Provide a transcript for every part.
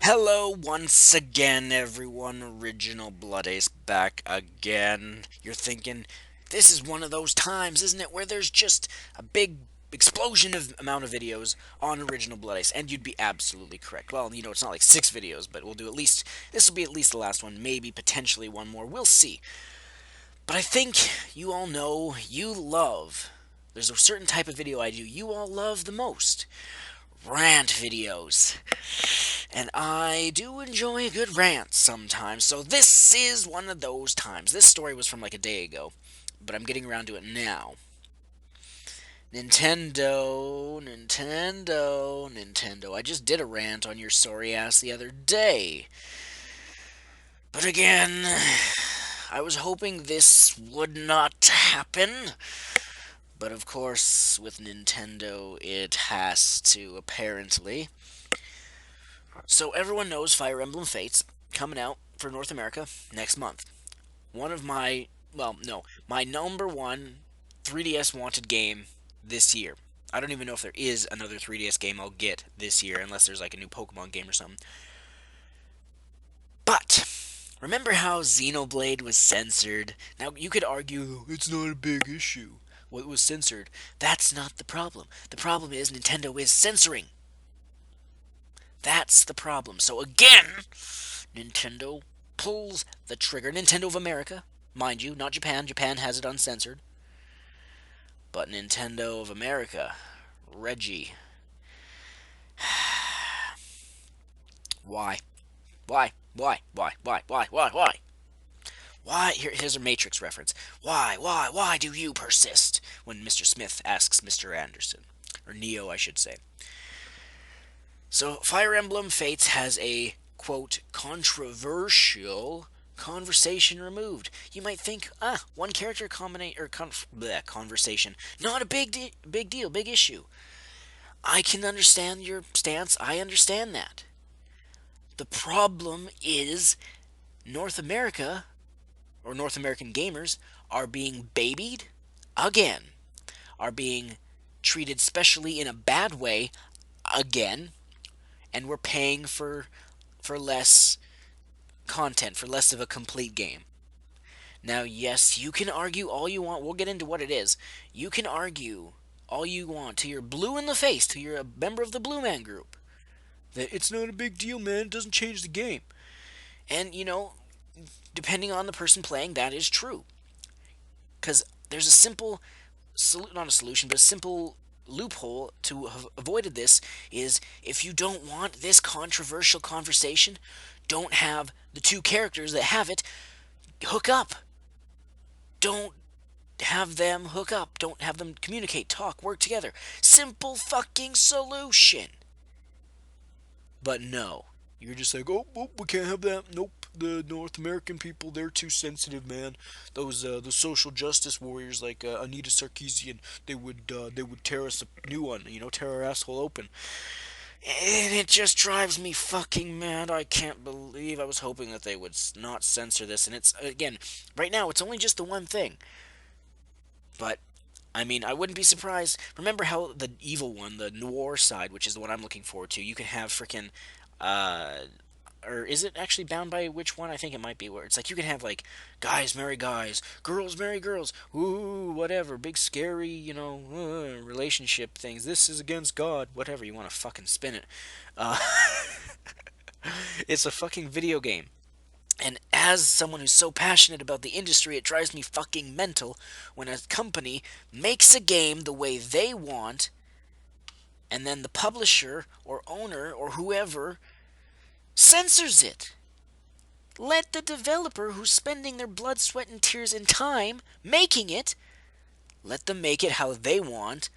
Hello once again, everyone. Original Blood Ace back again. You're thinking, this is one of those times, isn't it, where there's just a big explosion of amount of videos on Original Blood Ace, and you'd be absolutely correct. Well, it's not like 6 videos, but we'll do at least, this will be at least the last one, maybe potentially one more. We'll see. But I think you all know there's a certain type of video I do you all love the most. Rant videos. And I do enjoy a good rant sometimes, so this is one of those times. This story was from like a day ago, but I'm getting around to it now. Nintendo. I just did a rant on your sorry ass the other day. But again, I was hoping this would not happen. But of course, with Nintendo, it has to, apparently. So everyone knows Fire Emblem Fates coming out for North America next month. One of my, well, no, my number one 3DS wanted game this year. I don't even know if there is another 3DS game I'll get this year unless there's like a new Pokemon game or something. But remember how Xenoblade was censored? Now you could argue it's not a big issue. What was censored? That's not the problem. The problem is Nintendo is censoring. That's the problem. So again, Nintendo pulls the trigger. Nintendo of America, mind you, not Japan. Japan has it uncensored. But Nintendo of America, Reggie. Why? Why? Why? Here's a Matrix reference. Why do you persist? When Mr. Smith asks Mr. Anderson. Or Neo, I should say. So, Fire Emblem Fates has a, quote, controversial conversation removed. You might think, one character conversation. Not a big deal, big issue. I can understand your stance. I understand that. The problem is North America, or North American gamers, are being babied again, are being treated specially in a bad way again, and we're paying for less content, for less of a complete game. Now, yes, you can argue all you want. We'll get into what it is. You can argue all you want to your blue in the face, to your member of the Blue Man Group, that it's not a big deal, man. It doesn't change the game. And, depending on the person playing, that is true. Because there's a simple, not a solution, but a simple loophole to have avoided this is if you don't want this controversial conversation, don't have the two characters that have it hook up. Don't have them hook up. Don't have them communicate, talk, work together. Simple fucking solution. But no. You're just like, oh, we can't have that. Nope. The North American people, they're too sensitive, man. Those the social justice warriors like Anita Sarkeesian, they would tear us a new one, tear our asshole open. And it just drives me fucking mad. I can't believe I was hoping that they would not censor this. And it's, again, right now, it's only just the one thing. But, I mean, I wouldn't be surprised. Remember how the evil one, the noir side, which is the one I'm looking forward to, you can have freaking, uh, or is it actually bound by which one? I think it might be where it's like you can have like guys marry guys, girls marry girls, ooh, whatever, big scary, relationship things. This is against God, whatever you want to fucking spin it. Uh, it's a fucking video game. And as someone who's so passionate about the industry, it drives me fucking mental when a company makes a game the way they want, and then the publisher or owner or whoever censors it. Let the developer who's spending their blood, sweat, and tears and time making it, let them make it how they want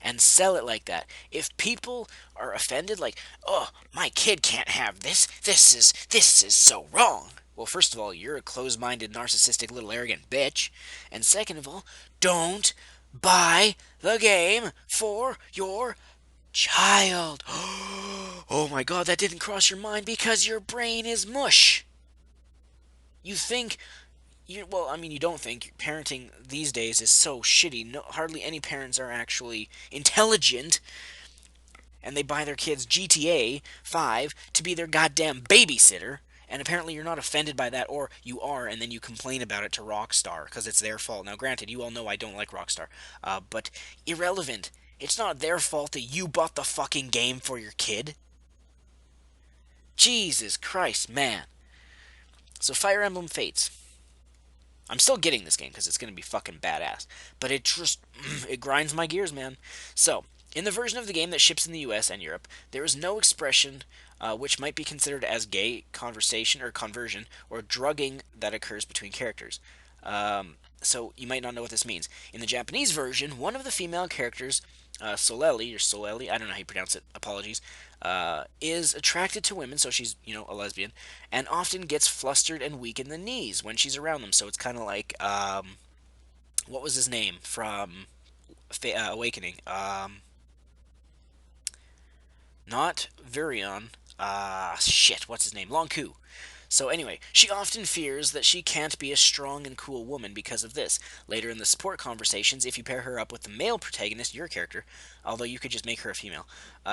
and sell it like that. If people are offended, like, oh, my kid can't have this, this is so wrong. Well, first of all, you're a closed-minded, narcissistic, little arrogant bitch. And second of all, don't buy the game for your child. Oh my god, that didn't cross your mind because your brain is mush. You think well, I mean, you don't think parenting these days is so shitty. No, hardly any parents are actually intelligent. and they buy their kids GTA 5 to be their goddamn babysitter. And apparently you're not offended by that, or you are, and then you complain about it to Rockstar because it's their fault. Now, granted, you all know I don't like Rockstar, but irrelevant. It's not their fault that you bought the fucking game for your kid. Jesus Christ, man. So Fire Emblem Fates. I'm still getting this game because it's going to be fucking badass. But it just, it grinds my gears, man. So, in the version of the game that ships in the US and Europe, there is no expression which might be considered as gay conversation or conversion or drugging that occurs between characters. So, you might not know what this means. In the Japanese version, one of the female characters, Soleli, I don't know how you pronounce it, apologies, is attracted to women, so she's, a lesbian, and often gets flustered and weak in the knees when she's around them. So it's kind of like, what was his name from Awakening? Not Virion. Shit, what's his name? Lonku. So anyway, she often fears that she can't be a strong and cool woman because of this. Later in the support conversations, if you pair her up with the male protagonist, your character, although you could just make her a female,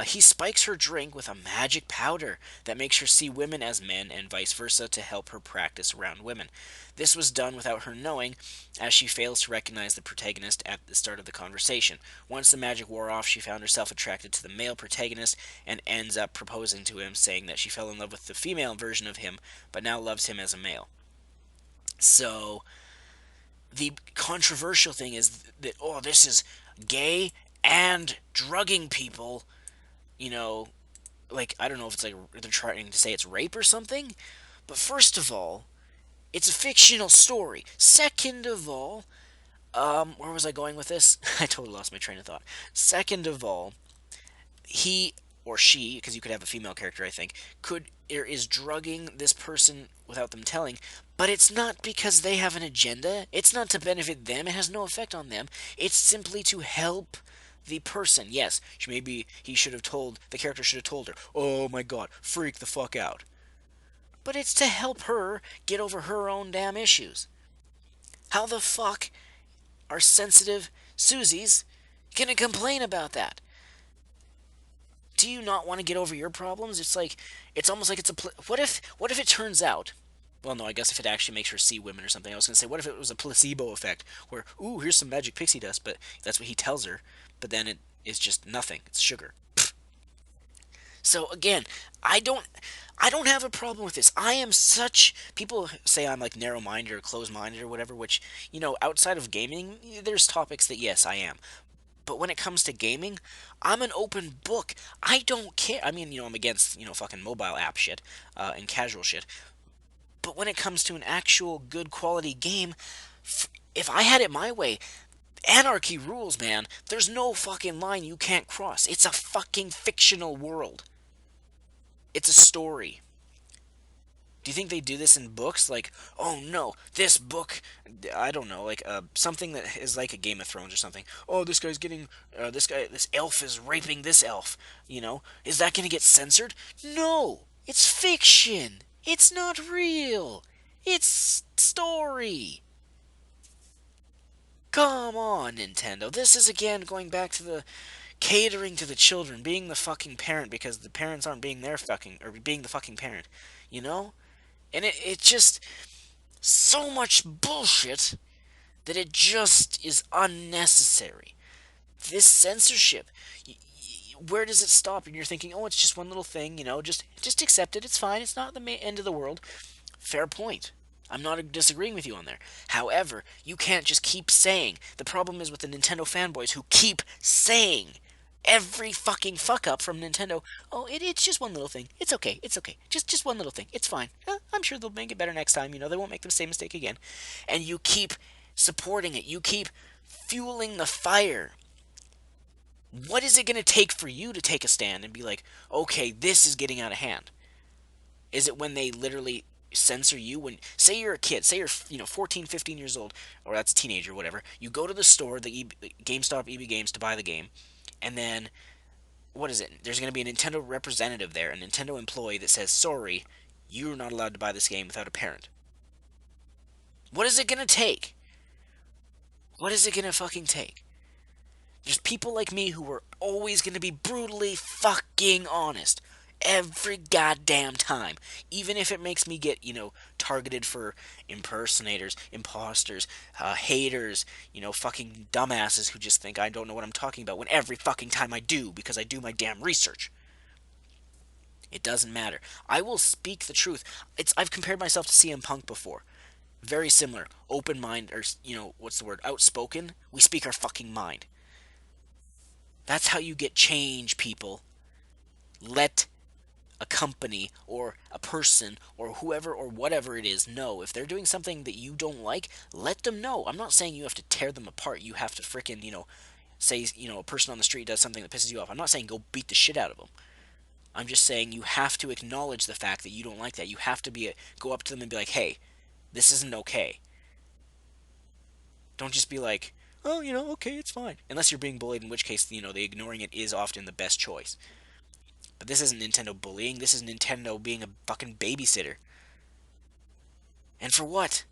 he spikes her drink with a magic powder that makes her see women as men and vice versa to help her practice around women. This was done without her knowing, as she fails to recognize the protagonist at the start of the conversation. Once the magic wore off, she found herself attracted to the male protagonist and ends up proposing to him, saying that she fell in love with the female version of him, but now loves him as a male. So, the controversial thing is that, oh, this is gay and drugging people, you know, like, I don't know if it's like they're trying to say it's rape or something, but first of all, it's a fictional story. Second of all, where was I going with this? I totally lost my train of thought. Second of all, he or she, because you could have a female character, I think, is drugging this person without them telling, but it's not because they have an agenda. It's not to benefit them. It has no effect on them. It's simply to help the person. Yes, the character should have told her, oh my god, freak the fuck out. But it's to help her get over her own damn issues. How the fuck are sensitive Susies gonna complain about that? Do you not want to get over your problems? It's almost like what if it turns out, well, no, I guess if it actually makes her see women or something. I was going to say, what if it was a placebo effect where, ooh, here's some magic pixie dust, but that's what he tells her, but then it is just nothing. It's sugar. So again, I don't I don't have a problem with this. I am such people say I'm like narrow-minded or closed-minded or whatever, which, outside of gaming, there's topics that yes, I am. But when it comes to gaming, I'm an open book. I don't care. I mean, I'm against, fucking mobile app shit and casual shit. But when it comes to an actual good quality game, if I had it my way, anarchy rules, man. There's no fucking line you can't cross. It's a fucking fictional world. It's a story. Do you think they do this in books? Like, oh no, this book, I don't know, like something that is like a Game of Thrones or something. Oh, this elf is raping this elf. Is that going to get censored? No, it's fiction. It's not real. It's story. Come on, Nintendo. This is again going back to the catering to the children, being the fucking parent because the parents aren't being their fucking, or being the fucking parent. You know? And it just so much bullshit that it just is unnecessary. This censorship, where does it stop? And you're thinking, oh, it's just one little thing, just accept it. It's fine. It's not the end of the world. Fair point. I'm not disagreeing with you on there. However, you can't just keep saying. The problem is with the Nintendo fanboys who keep saying every fucking fuck up from Nintendo. Oh, it's just one little thing. It's okay. It's okay. Just one little thing. It's fine. I'm sure they'll make it better next time. They won't make the same mistake again. And you keep supporting it. You keep fueling the fire. What is it going to take for you to take a stand and be like, okay, this is getting out of hand? Is it when they literally censor you? When, say you're a kid, say you're 14, 15 years old, or that's a teenager, whatever. You go to the store, the GameStop, EB Games, to buy the game, and then what is it? There's going to be a Nintendo representative there, a Nintendo employee that says, sorry, you're not allowed to buy this game without a parent. What is it going to take? What is it going to fucking take? There's people like me who are always going to be brutally fucking honest every goddamn time, even if it makes me get, targeted for impersonators, imposters, haters, fucking dumbasses who just think I don't know what I'm talking about when every fucking time I do because I do my damn research. It doesn't matter. I will speak the truth. I've compared myself to CM Punk before. Very similar. Open mind, or, what's the word? Outspoken. We speak our fucking mind. That's how you get change, people. Let a company or a person or whoever or whatever it is know. If they're doing something that you don't like, let them know. I'm not saying you have to tear them apart. You have to frickin', say, a person on the street does something that pisses you off. I'm not saying go beat the shit out of them. I'm just saying you have to acknowledge the fact that you don't like that. You have to go up to them and be like, hey, this isn't okay. Don't just be like, oh, okay, it's fine. Unless you're being bullied, in which case, the ignoring it is often the best choice. But this isn't Nintendo bullying. This is Nintendo being a fucking babysitter. And for what?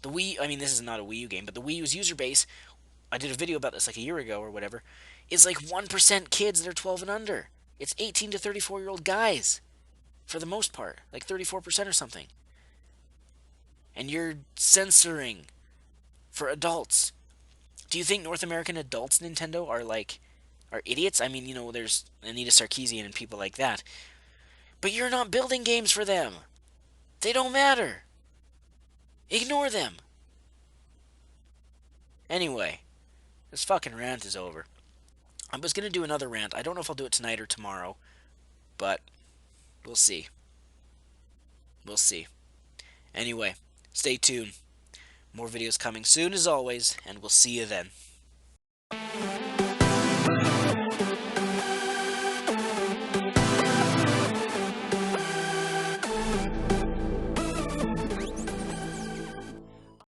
The Wii, I mean, this is not a Wii U game, but the Wii U's user base, I did a video about this like a year ago or whatever, is like 1% kids that are 12 and under. It's 18 to 34-year-old guys, for the most part. Like 34% or something. And you're censoring for adults. Do you think North American adults Nintendo are idiots? I mean, there's Anita Sarkeesian and people like that. But you're not building games for them. They don't matter. Ignore them. Anyway, this fucking rant is over. I was going to do another rant. I don't know if I'll do it tonight or tomorrow, but we'll see. We'll see. Anyway, stay tuned. More videos coming soon as always, and we'll see you then.